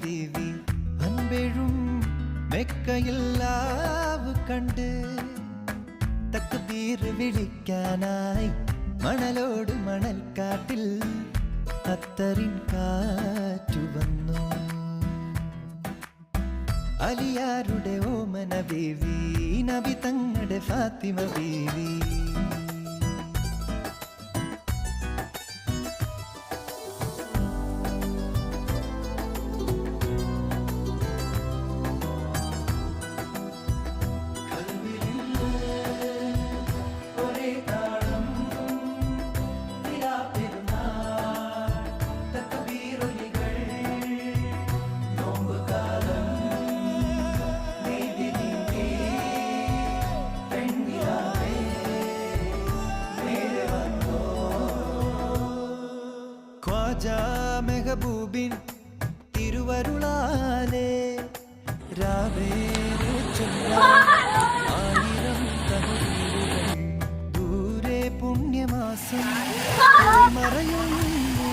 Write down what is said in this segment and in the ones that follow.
ദേവി അൻപെഴും മെക്കയില്ലാവ് കണ്ട് തക്ബീർ വിളിക്കാനായി മണലോട് മണൽക്കാട്ടിൽ അത്തറിൻ കാറ്റു വന്നു. അലിയാരുടെ ഓമന ബേബി നബി തങ്ങളുടെ ഫാത്തിമ ബേബി. മെഹബൂബിൻ തിരുവരുളാലേ രാവേറെ ആയിരം തഹ്‌ലീലുകൾ ദൂരെ പുണ്യമാസം മറയുന്നു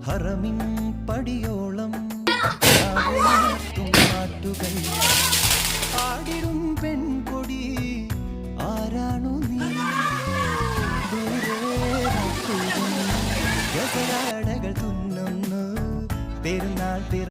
ഹറമിൻ പടിയോളം മാറ്റുകൾ